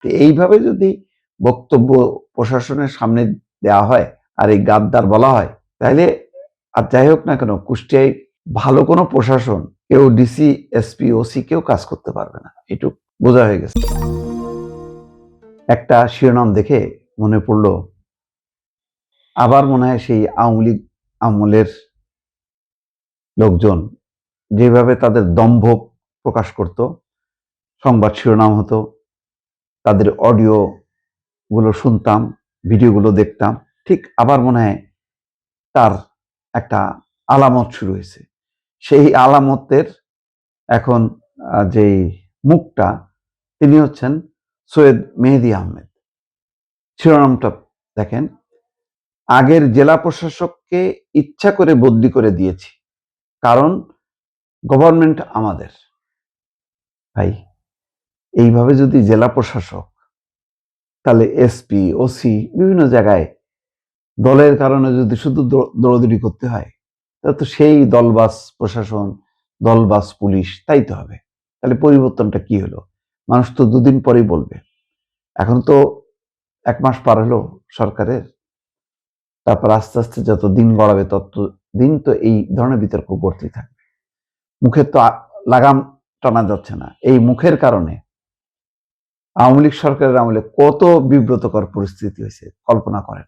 এইভাবে যদি বক্তব্য প্রশাসনের সামনে দেওয়া হয় আর এই গাদ্দার বলা হয়, তাহলে আর যাই হোক না কেন কুষ্টিয়ায় ভালো কোনো প্রশাসন কেউ ডিসি এসপি ওসি কেউ কাজ করতে পারবে না, এটুক বোঝা হয়ে গেছে। একটা শিরোনাম দেখে মনে পড়লো, আবার মনে হয় সেই আওয়ামী লীগ আমলের লোকজন যেভাবে তাদের দম্ভ প্রকাশ করত, সংবাদ শিরোনাম হতো, তাদের অডিও গুলো শুনতাম, ভিডিওগুলো দেখতাম, ঠিক আবার মনে হয় তার একটা আলামত শুরু হয়েছে। সেই আলামতের এখন যেই মুখটা, তিনি হচ্ছেন সৈয়দ মেহেদী আহমেদ। শিরোনামটা দেখেন, আগের জেলা প্রশাসককে ইচ্ছা করে বদলি করে দিয়েছি, কারণ গভর্নমেন্ট আমাদের। ভাই, এইভাবে যদি জেলা প্রশাসক, তাহলে এসপি ওসি বিভিন্ন জায়গায় দলের কারণে যদি শুধু দৌড়াদৌড়ি করতে হয়, তাহলে তো সেই দলবাস প্রশাসন, দলবাস পুলিশ, তাই তো হবে। তাহলে পরিবর্তনটা কি হলো? মানুষ তো দুদিন পরেই বলবে। এখন তো 1 মাস পার হলো সরকারের, তারপর আস্তে আস্তে যত দিন গড়াবে তত দিন তো এই ধরনের বিতর্ক করতেই থাকবে। মুখের তো লাগাম টানা যাচ্ছে না। এই মুখের কারণে আওয়ামী লীগ সরকারের আমলে কত বিব্রতকর পরিস্থিতি হয়েছে কল্পনা করেন।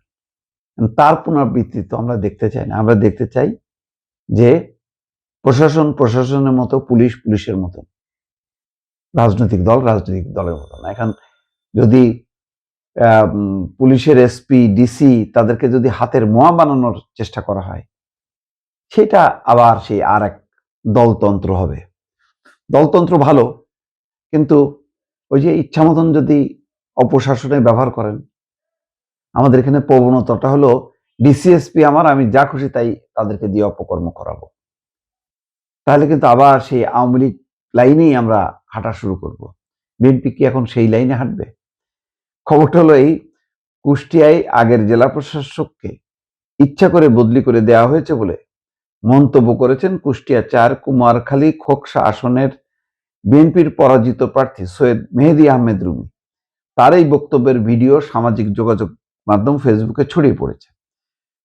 তার পুনরাবৃত্তি তো আমরা দেখতে চাই না। আমরা দেখতে চাই যে প্রশাসন প্রশাসনের মতো, পুলিশ পুলিশের মতো, রাজনৈতিক দল রাজনৈতিক দলের মতো না। এখন যদি পুলিশের এসপি ডিসি তাদেরকে যদি হাতের মোয়া বানানোর চেষ্টা করা হয়, সেটা আবার সেই আর এক দলতন্ত্র হবে। দলতন্ত্র ভালো, কিন্তু ওই যে ইচ্ছা মতন যদি অপশাসনে ব্যবহার করেন, আমাদের এখানে প্রবণতাটা হলো ডিসিএসপি আমার, আমি যা খুশি তাই তাদেরকে দিয়ে অপকর্ম করাবো। তাহলে কিন্তু আবার সেই আওয়ামী লীগ লাইনেই আমরা হাঁটা শুরু করব। বিএনপি কি এখন সেই লাইনে হাঁটবে? খবরটা হলো এই, কুষ্টিয়ায় আগের জেলা প্রশাসককে ইচ্ছা করে বদলি করে দেওয়া হয়েছে বলে মন্তব্য করেছেন কুষ্টিয়া 4 কুমারখালী খোকসা আসনের বিএনপির পরাজিত প্রার্থী সৈয়দ মেহেদী আহমেদ রুমি। তার এই বক্তব্যের ভিডিও সামাজিক যোগাযোগ মাধ্যম ফেসবুকে ছড়িয়ে পড়েছে।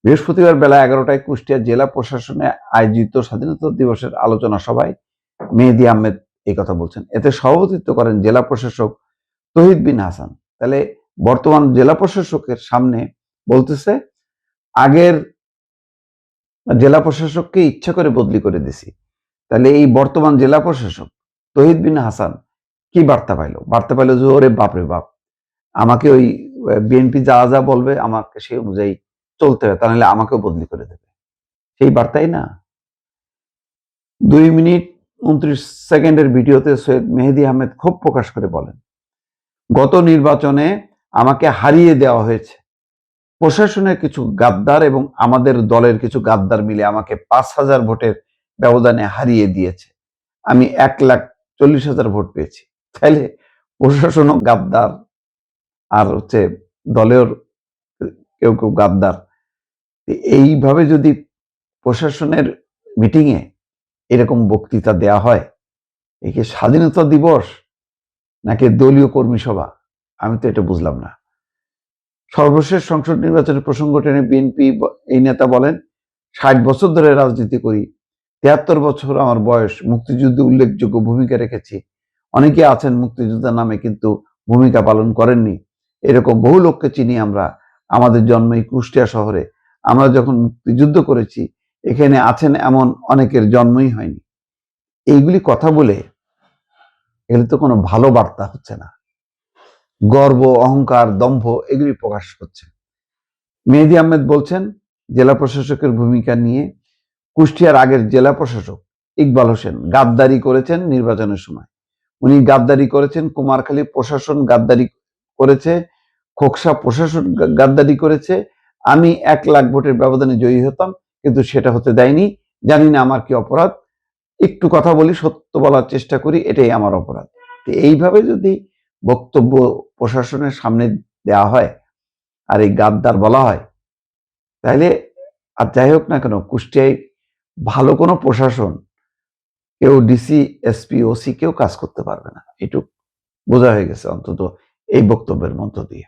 বৃহস্পতিবার বেলা 11টায় কুষ্টিয়া জেলা প্রশাসনে আয়োজিত স্বাধীনতা দিবসের আলোচনা সভায় মেহেদী আহমেদ এই কথা বলছেন। এতে সভাপতিত্ব করেন জেলা প্রশাসক তহিদ বিন হাসান। তাহলে বর্তমান জেলা প্রশাসকের সামনে বলতেছে, আগের জেলা প্রশাসককে ইচ্ছা করে বদলি করে দিছি। তাহলে এই বর্তমান জেলা প্রশাসক তহিদ বিন হাসান কি বার্তা পাইলো? বার্তা পাইলো যে ওরে বাপরে বাপ, আমাকে ওই বিএনপি যা যা বলবে আমাকে সেই অনুযায়ী চলতে হবে, তাহলে আমাকেও বদলি করে দেবে। সেই বার্তাই না। 2 মিনিট 29 সেকেন্ডের ভিডিওতে সৈয়দ মেহেদী আহমেদ ক্ষোভ প্রকাশ করে বলেন, গত নির্বাচনে আমাকে হারিয়ে দেওয়া হয়েছে। প্রশাসনের কিছু গাদ্দার এবং আমাদের দলের কিছু গাদ্দার মিলে আমাকে 5,000 ভোটের ব্যবধানে হারিয়ে দিয়েছে। আমি 1,40,000 ভোট পেয়েছি। তাইলে প্রশাসনও গাদ্দার, আর হচ্ছে দলের কেউ কেউ গাদ্দার। এইভাবে যদি প্রশাসনের মিটিংয়ে এরকম বক্তৃতা দেয়া হয়, একে স্বাধীনতা দিবস নাকি দলীয় কর্মী সভা? আমি তো এটা বুঝলাম না। সর্বশেষ সংসদ নির্বাচনের প্রসঙ্গ টেনে বিএনপি এই নেতা বলেন, 60 বছর ধরে রাজনীতি করি, 73 বছর আমার বয়স, মুক্তিযুদ্ধে উল্লেখযোগ্য ভূমিকা রেখেছি। অনেকে আছেন মুক্তিযোদ্ধার নামে কিন্তু ভূমিকা পালন করেননি, এরকম বহু লোককে চিনি আমরা। আমাদের জন্ম এই কুষ্টিয়া শহরে, আমরা যখন মুক্তিযুদ্ধ করেছি এখানে আছেন এমন অনেকের জন্মই হয়নি। এইগুলি কথা বলে এগুলি তো কোনো ভালো বার্তা হচ্ছে না। গর্ব, অহংকার, দম্ভ এগুলি প্রকাশ হচ্ছে। মেহেদী আহমেদ বলছেন, জেলা প্রশাসকের ভূমিকা নিয়ে, কুষ্টিয়ার আগের জেলা প্রশাসক ইকবাল হোসেন গাদ্দারি করেছেন নির্বাচনের সময়। উনি গাদ্দারি করেছেন, কুমারখালী প্রশাসন গাদ্দারি করেছে, খোকসা প্রশাসন গাদ্দারি করেছে। আমি 1 লাখ ভোটের ব্যবধানে জয়ী হতাম, কিন্তু সেটা হতে দেয়নি। জানি না আমার কি অপরাধ, একটু কথা বলি, সত্য বলার চেষ্টা করি, এটাই আমার অপরাধ। এইভাবে যদি বক্তব্য প্রশাসনের সামনে দেওয়া হয় আর এই গাদ্দার বলা হয়, তাহলে আর যাই হোক না কেন কুষ্টিয়ায় ভালো কোনো প্রশাসন কেউ ডিসি এসপি ওসি কেউ কাজ করতে পারবে না, এটুকু বোঝা হয়ে গেছে অন্তত এই বক্তব্যের মধ্য দিয়ে।